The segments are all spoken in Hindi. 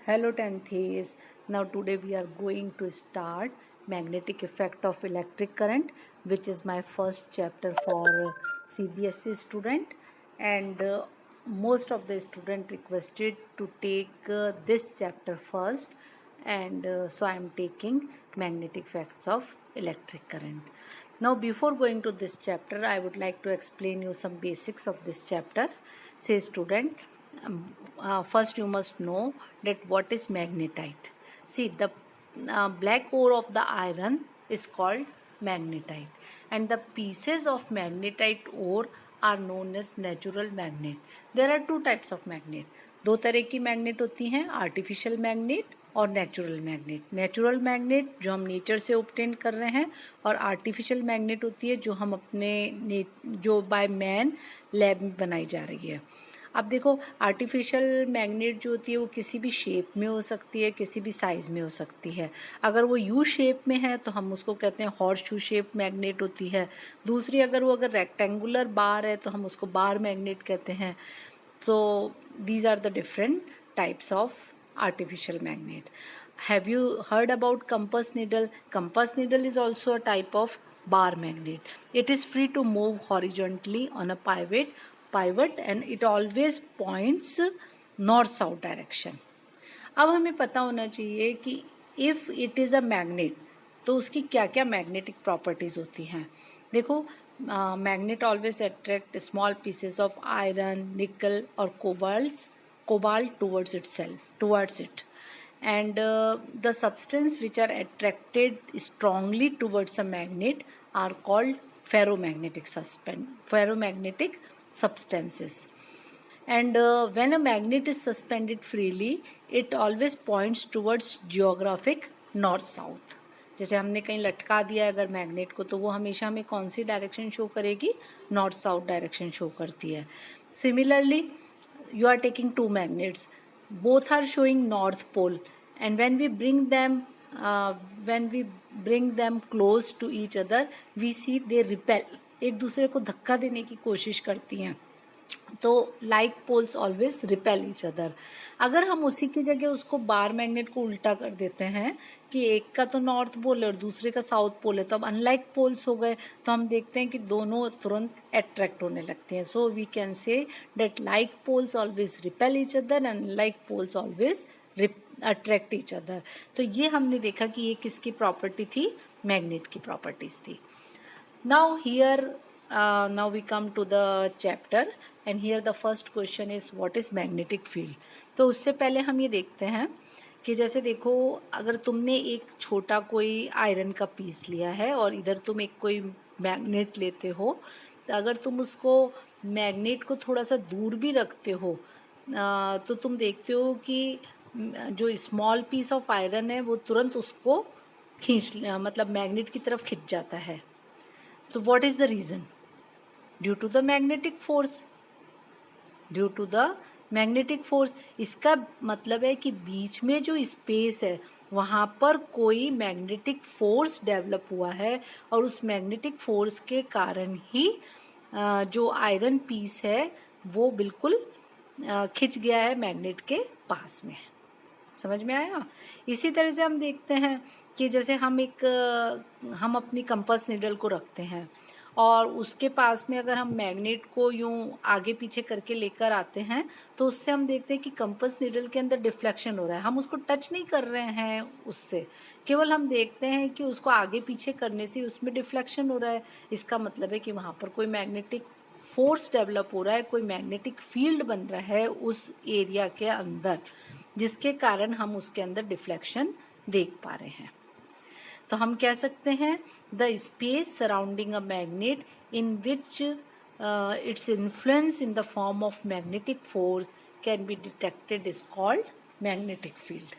Hello 10th. Now today we are going to start magnetic effect of electric current, which is my first chapter for CBSE student, and most of the student requested to take this chapter first, and so I am taking magnetic effects of electric current. Now before going to this chapter, I would like to explain you some basics of this chapter. Say student, first you must know that what is magnetite. See, the black ore of the iron is called magnetite, and the pieces of magnetite ore are known as natural magnet. There are two types of magnet. दो तरह की मैग्नेट होती हैं, आर्टिफिशियल मैग्नेट और नेचुरल मैग्नेट. नेचुरल मैग्नेट जो हम नेचर से ऑब्टेन कर रहे हैं, और आर्टिफिशियल मैग्नेट होती है जो हम अपने जो बाय मैन लैब में बनाई जा रही है. अब देखो, आर्टिफिशियल मैग्नेट जो होती है वो किसी भी शेप में हो सकती है, किसी भी साइज़ में हो सकती है. अगर वो यू शेप में है तो हम उसको कहते हैं हॉर्स शू शेप मैग्नेट होती है. दूसरी अगर रेक्टेंगुलर बार है तो हम उसको बार मैग्नेट कहते हैं. So these are the different types of artificial magnet. Have you heard about compass needle? Compass needle is also a type of bar magnet. It is free to move horizontally on a pivot and it always points north south direction. अब हमें पता होना चाहिए कि if it is a magnet तो उसकी क्या क्या मैग्नेटिक प्रॉपर्टीज होती हैं. देखो, magnet always attract small pieces of iron, nickel or cobalt towards it, and the substance which are attracted strongly towards a magnet are called ferromagnetic substances. And when a magnet is suspended freely, it always points towards geographic north south. जैसे हमने कहीं लटका दिया अगर मैग्नेट को, तो वो हमेशा हमें कौन सी डायरेक्शन शो करेगी? नॉर्थ साउथ डायरेक्शन शो करती है. Similarly, you are taking two magnets, both are showing north pole, and when we bring them close to each other, we see they repel, एक दूसरे को धक्का देने की कोशिश करती हैं. तो like poles always repel each other. अगर हम उसी की जगह उसको बार मैग्नेट को उल्टा कर देते हैं कि एक का तो नॉर्थ पोल है और दूसरे का साउथ पोल है, तो अब अनलाइक पोल्स हो गए, तो हम देखते हैं कि दोनों तुरंत अट्रैक्ट होने लगते हैं. So we can say that like poles always repel each other and like poles always attract each other. तो ये हमने देखा कि ये किसकी प्रॉपर्टी थी? मैग्नेट की प्रॉपर्टीज थी. Now we come to the chapter, and here the first question is what is magnetic field. तो उससे पहले हम ये देखते हैं कि जैसे देखो, अगर तुमने एक छोटा कोई आयरन का पीस लिया है और इधर तुम एक कोई मैग्नेट लेते हो, तो अगर तुम उसको मैग्नेट को थोड़ा सा दूर भी रखते हो तो तुम देखते हो कि जो स्मॉल पीस ऑफ आयरन है वो तुरंत उसको मतलब मैग्नेट की तरफ खिंच जाता है. तो what is the reason? Due to the magnetic force. इसका मतलब है कि बीच में जो स्पेस है वहाँ पर कोई मैग्नेटिक फोर्स डेवलप हुआ है, और उस मैग्नेटिक फोर्स के कारण ही जो आयरन पीस है वो बिल्कुल खिंच गया है मैग्नेट के पास में. समझ में आया? इसी तरह से हम देखते हैं कि जैसे हम अपनी कंपास नीडल को रखते हैं और उसके पास में अगर हम मैग्नेट को यूं आगे पीछे करके लेकर आते हैं, तो उससे हम देखते हैं कि कंपास नीडल के अंदर डिफ्लेक्शन हो रहा है. हम उसको टच नहीं कर रहे हैं उससे, केवल हम देखते हैं कि उसको आगे पीछे करने से उसमें डिफ्लेक्शन हो रहा है. इसका मतलब है कि वहाँ पर कोई मैग्नेटिक फोर्स डेवलप हो रहा है, कोई मैग्नेटिक फील्ड बन रहा है उस एरिया के अंदर, जिसके कारण हम उसके अंदर डिफ्लेक्शन देख पा रहे हैं. तो हम कह सकते हैं the space surrounding a magnet in which its influence in the form of magnetic force can be detected is called magnetic field.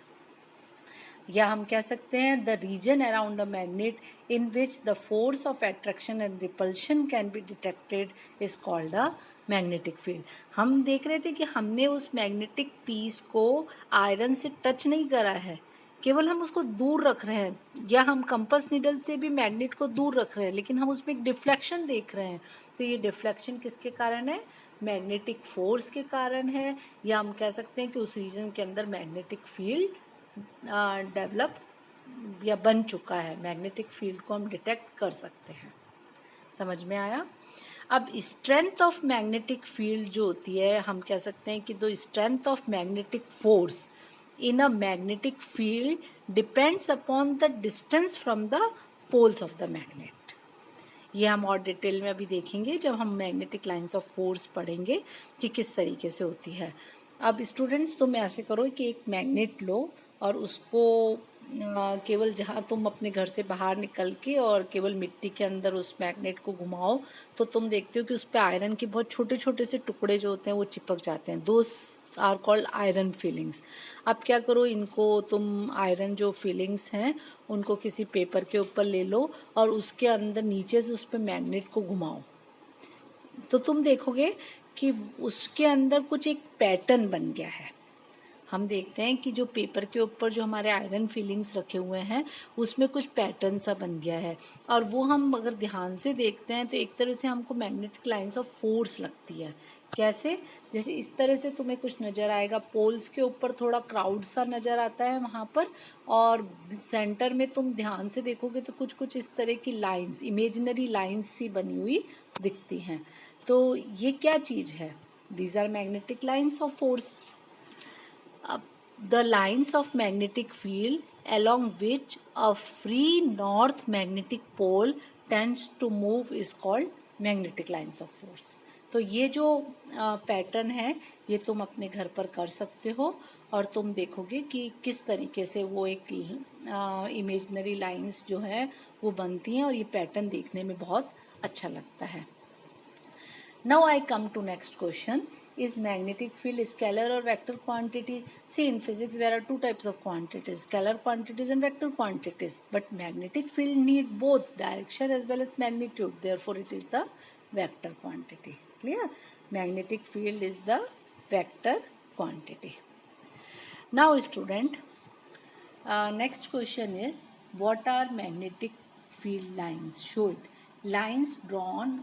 या हम कह सकते हैं the region around a magnet in which the force of attraction and repulsion can be detected is called a magnetic field. हम देख रहे थे कि हमने उस मैग्नेटिक पीस को आयरन से टच नहीं करा है, केवल हम उसको दूर रख रहे हैं, या हम कंपास नीडल से भी मैग्नेट को दूर रख रहे हैं, लेकिन हम उसमें एक डिफ्लेक्शन देख रहे हैं. तो ये डिफ्लेक्शन किसके कारण है? मैग्नेटिक फोर्स के कारण है, या हम कह सकते हैं कि उस रीजन के अंदर मैग्नेटिक फील्ड डेवलप या बन चुका है। मैग्नेटिक फील्ड को हम डिटेक्ट कर सकते हैं। समझ में आया? अब स्ट्रेंथ ऑफ मैग्नेटिक फील्ड जो होती है, हम कह सकते हैं कि the strength of magnetic force in a magnetic field depends upon the distance from the poles of the magnet. ये हम और डिटेल में अभी देखेंगे जब हम मैग्नेटिक लाइंस ऑफ फोर्स पढ़ेंगे कि किस तरीके से होती है। अब स्टूडेंट्स तुम ऐसे करो कि एक मैग्नेट लो और उसको केवल जहाँ तुम अपने घर से बाहर निकल के और केवल मिट्टी के अंदर उस मैग्नेट को घुमाओ, तो तुम देखते हो कि उस पर आयरन के बहुत छोटे छोटे से टुकड़े जो होते हैं वो चिपक जाते हैं। Those are called iron filings. अब क्या करो, इनको तुम आयरन जो फीलिंग्स हैं उनको किसी पेपर के ऊपर ले लो और उसके अंदर नीचे से उस पर मैग्नेट को घुमाओ, तो तुम देखोगे कि उसके अंदर कुछ एक पैटर्न बन गया है। हम देखते हैं कि जो पेपर के ऊपर जो हमारे आयरन फीलिंग्स रखे हुए हैं उसमें कुछ पैटर्न सा बन गया है, और वो हम अगर ध्यान से देखते हैं तो एक तरह से हमको मैग्नेटिक लाइंस ऑफ फोर्स लगती है। कैसे? जैसे इस तरह से तुम्हें कुछ नज़र आएगा, पोल्स के ऊपर थोड़ा क्राउड सा नज़र आता है वहाँ पर, और सेंटर में तुम ध्यान से देखोगे तो कुछ कुछ इस तरह की लाइंस, इमेजिनरी लाइंस सी बनी हुई दिखती हैं। तो ये क्या चीज़ है? These are magnetic lines of force. The lines of magnetic field along which a free north magnetic pole tends to move is called magnetic lines of force. तो ये जो पैटर्न है ये तुम अपने घर पर कर सकते हो, और तुम देखोगे कि किस तरीके से वो एक इमेजनरी लाइंस जो है वो बनती हैं, और ये पैटर्न देखने में बहुत अच्छा लगता है। Now I come to next question. Is magnetic field scalar or vector quantity? See, in physics there are two types of quantities, scalar quantities and vector quantities. But magnetic field need both direction as well as magnitude. Therefore, it is the vector quantity. Clear? Magnetic field is the vector quantity. Now, student, next question is, what are magnetic field lines? Show it. Lines drawn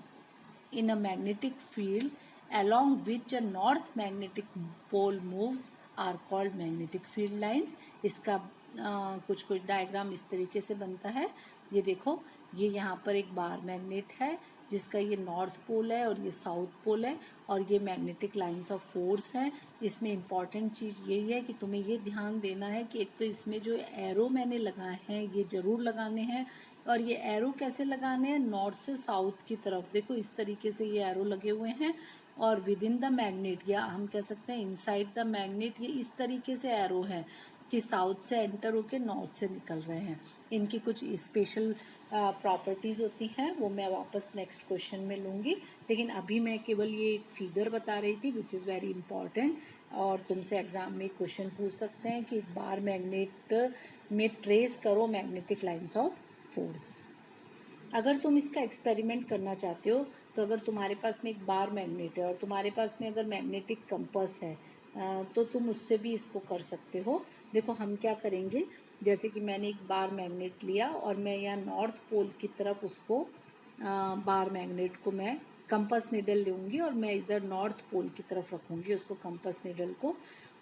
in a magnetic field along which a north magnetic pole moves are called magnetic field lines. इसका कुछ कुछ डायग्राम इस तरीके से बनता है। ये देखो, ये यहाँ पर एक बार मैग्नेट है जिसका ये नॉर्थ पोल है और ये साउथ पोल है, और ये मैग्नेटिक लाइंस ऑफ फोर्स है। इसमें इम्पॉर्टेंट चीज़ यही है कि तुम्हें ये ध्यान देना है कि एक तो इसमें जो एरो मैंने लगाए हैं ये ज़रूर लगाने हैं, और ये एरो कैसे लगाने हैं? नॉर्थ से साउथ की तरफ। देखो इस तरीके से ये एरो लगे हुए हैं, और विद इन द मैग्नेट, या हम कह सकते हैं इनसाइड द मैग्नेट, ये इस तरीके से एरो है कि साउथ से एंटर होके नॉर्थ से निकल रहे हैं। इनकी कुछ स्पेशल प्रॉपर्टीज़ होती हैं, वो मैं वापस नेक्स्ट क्वेश्चन में लूँगी, लेकिन अभी मैं केवल ये एक फिगर बता रही थी विच इज़ वेरी इंपॉर्टेंट। और तुमसे एग्ज़ाम में क्वेश्चन पूछ सकते हैं कि बार मैग्नेट में ट्रेस करो मैग्नेटिक लाइंस ऑफ फोर्स। अगर तुम इसका एक्सपेरिमेंट करना चाहते हो तो अगर तुम्हारे पास में एक बार मैग्नेट है और तुम्हारे पास में अगर मैग्नेटिक कंपास है तो तुम उससे भी इसको कर सकते हो। देखो हम क्या करेंगे, जैसे कि मैंने एक बार मैग्नेट लिया और मैं यहाँ नॉर्थ पोल की तरफ उसको बार मैग्नेट को मैं कंपास निडल लूँगी और मैं इधर नॉर्थ पोल की तरफ रखूँगी उसको कंपास निडल को,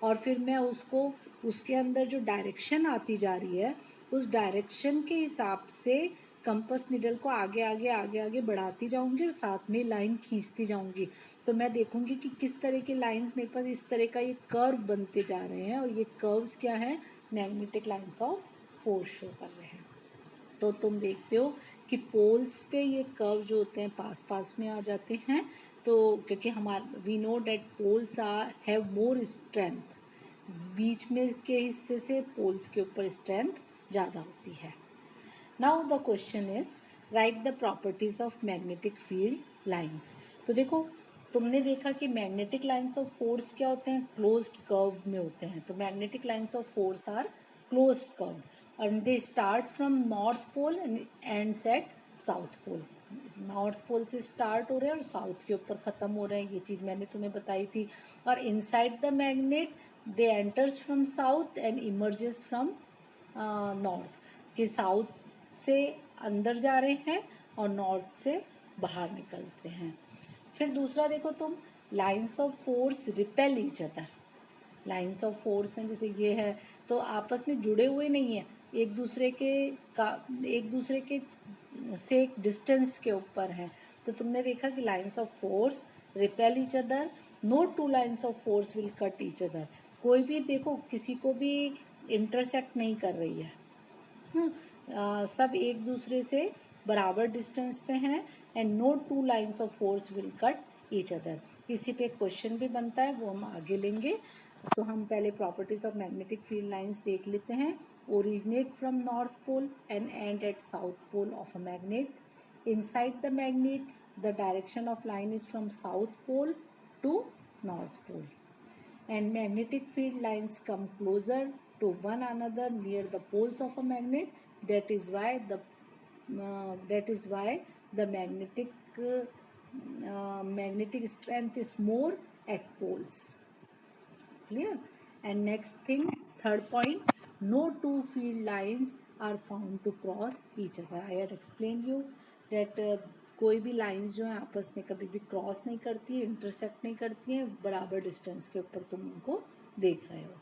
और फिर मैं उसको उसके अंदर जो डायरेक्शन आती जा रही है उस डायरेक्शन के हिसाब से कंपास निडल को आगे आगे आगे आगे बढ़ाती जाऊंगी और साथ में लाइन खींचती जाऊंगी। तो मैं देखूंगी कि किस तरह के लाइंस मेरे पास इस तरह का ये कर्व बनते जा रहे हैं, और ये कर्व्स क्या है? Magnetic lines of force show कर रहे हैं। तो तुम देखते हो कि पोल्स पे ये कर्व जो होते हैं पास पास में आ जाते हैं, तो क्योंकि हमारे we know that poles are have more strength, बीच में के हिस्से से पोल्स के ऊपर स्ट्रेंथ ज़्यादा होती है। Now the question is right the properties of magnetic field lines. तो देखो तुमने देखा कि मैग्नेटिक लाइंस ऑफ फोर्स क्या होते हैं? क्लोज्ड कर्व में होते हैं। तो magnetic lines of force are closed curve and they start from north pole and ends at south pole. North pole से स्टार्ट हो रहे हैं और साउथ के ऊपर ख़त्म हो रहे हैं, ये चीज़ मैंने तुम्हें बताई थी। और inside the magnet they enters from south and emerges from north, कि साउथ से अंदर जा रहे हैं और नॉर्थ से बाहर निकलते हैं। फिर दूसरा देखो तुम, lines of force repel each other. Lines of force हैं, जैसे ये है तो आपस में जुड़े हुए नहीं हैं, एक दूसरे के से एक डिस्टेंस के ऊपर है। तो तुमने देखा कि lines of force repel each other, no two lines of force will cut each other. कोई भी देखो किसी को भी इंटरसेक्ट नहीं कर रही है, सब एक दूसरे से बराबर डिस्टेंस पे हैं, and no two lines of force will cut each other. इसी पे क्वेश्चन भी बनता है, वो हम आगे लेंगे। तो हम पहले properties of magnetic field lines देख लेते हैं। Originate from north pole and end at south pole of a magnet. Inside the magnet the direction of line is from south pole to north pole, and magnetic field lines come closer to one another near the poles of a magnet. That is why the magnetic strength is more at poles. Clear? And next thing, third point, no two field lines are found to cross each other. I had explained you that कोई भी लाइंस जो है आपस में कभी भी क्रॉस नहीं करती है, इंटरसेक्ट नहीं करती हैं, बराबर डिस्टेंस के ऊपर तुम उनको देख रहे हो।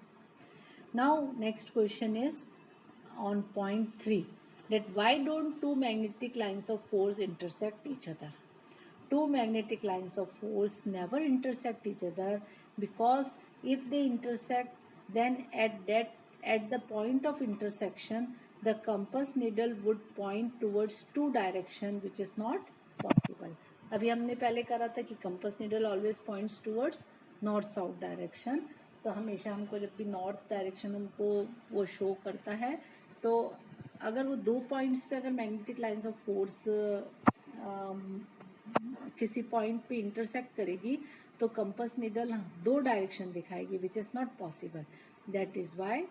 Now next question is on point 3, that why don't two magnetic lines of force intersect each other? Two magnetic lines of force never intersect each other, because if they intersect, then at the point of intersection the compass needle would point towards two direction, which is not possible. अभी हमने पहले करा था कि compass needle always points towards north south direction, तो हमेशा हमको जब भी नॉर्थ डायरेक्शन हमको वो शो करता है, तो अगर वो दो पॉइंट्स पे अगर मैग्नेटिक लाइंस ऑफ फोर्स किसी पॉइंट पे इंटरसेक्ट करेगी तो कंपस नीडल दो डायरेक्शन दिखाएगी, which is not possible. That is why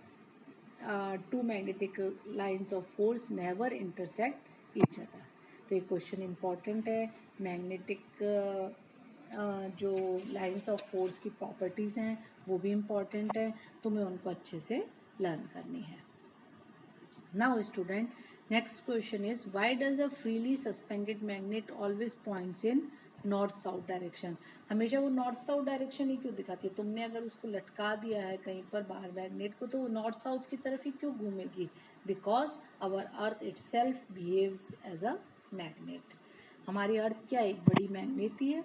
two magnetic lines of force never intersect each other. तो ये क्वेश्चन इम्पॉर्टेंट है। मैग्नेटिक जो लाइंस ऑफ फोर्स की प्रॉपर्टीज़ हैं वो भी इम्पॉर्टेंट है, तुम्हें उनको अच्छे से लर्न करनी है। Now student, next question is why does a freely suspended magnet always points in north south direction? हमेशा वो नॉर्थ साउथ डायरेक्शन ही क्यों दिखाती है? तुमने अगर उसको लटका दिया है कहीं पर बाहर मैग्नेट को, तो वो नॉर्थ साउथ की तरफ ही क्यों घूमेगी? Because our earth itself behaves as a magnet. हमारी अर्थ क्या एक बड़ी मैग्नेट ही है।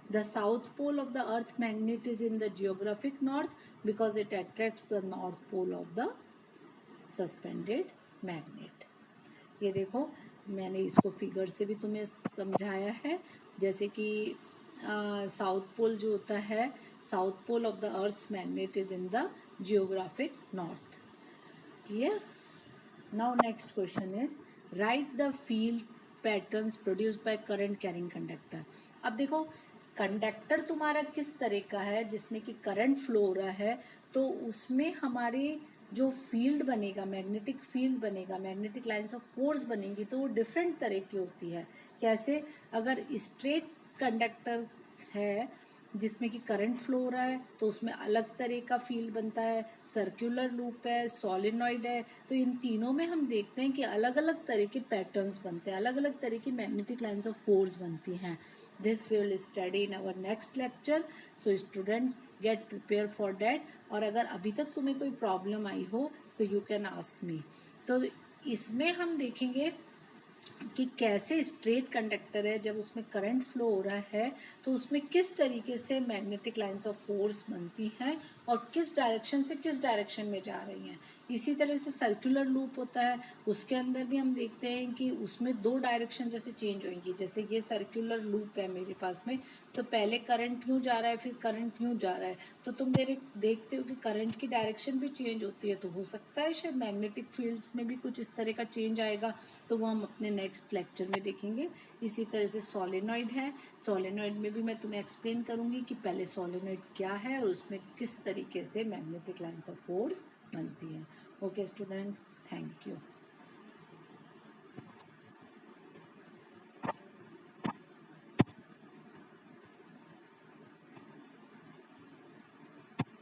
The south pole of the earth magnet is in the geographic north because it attracts the north pole of the suspended magnet. ये देखो मैंने इसको फिगर से भी तुम्हें समझाया है, जैसे कि साउथ पोल जो होता है, south pole of the earth's magnet is in the geographic north. Clear? Now next question is right the field patterns produced by current carrying conductor. अब देखो कंडक्टर तुम्हारा किस तरह का है जिसमें कि करंट फ्लो हो रहा है, तो उसमें हमारे जो फील्ड बनेगा, मैग्नेटिक फील्ड बनेगा, मैग्नेटिक लाइंस ऑफ फोर्स बनेंगी, तो वो डिफरेंट तरह की होती है। कैसे? अगर स्ट्रेट कंडक्टर है जिसमें कि करंट फ्लो हो रहा है तो उसमें अलग तरह का फील्ड बनता है, सर्कुलर लूप है, सोलेनॉइड है, तो इन तीनों में हम देखते हैं कि अलग अलग तरह के पैटर्न्स बनते हैं, अलग अलग तरह की मैग्नेटिक लाइंस ऑफ फोर्स बनती हैं। This we will study in our next lecture, so students get prepare for that. और अगर अभी तक तुम्हें कोई प्रॉब्लम आई हो तो यू कैन आस्क मी। तो इसमें हम देखेंगे कि कैसे स्ट्रेट कंडक्टर है, जब उसमें करंट फ्लो हो रहा है तो उसमें किस तरीके से मैग्नेटिक लाइंस ऑफ फोर्स बनती हैं और किस डायरेक्शन से किस डायरेक्शन में जा रही हैं। इसी तरह से सर्कुलर लूप होता है, उसके अंदर भी हम देखते हैं कि उसमें दो डायरेक्शन जैसे चेंज होंगी। जैसे ये सर्कुलर लूप है मेरे पास में, तो पहले करंट यूँ जा रहा है, फिर करंट यूँ जा रहा है, तो तुम देखते हो कि करंट की डायरेक्शन भी चेंज होती है। तो हो सकता है शायद मैग्नेटिक फील्ड्स में भी कुछ इस तरह का चेंज आएगा, तो वो हम अपने नेक्स्ट लेक्चर में देखेंगे। इसी तरह से सोलेनॉइड है, सोलेनॉइड में भी मैं तुम्हें एक्सप्लेन करूंगी कि पहले सोलेनॉइड क्या है और उसमें किस तरीके से मैग्नेटिक लाइंस ऑफ फोर्स बनती है। Okay students, thank you.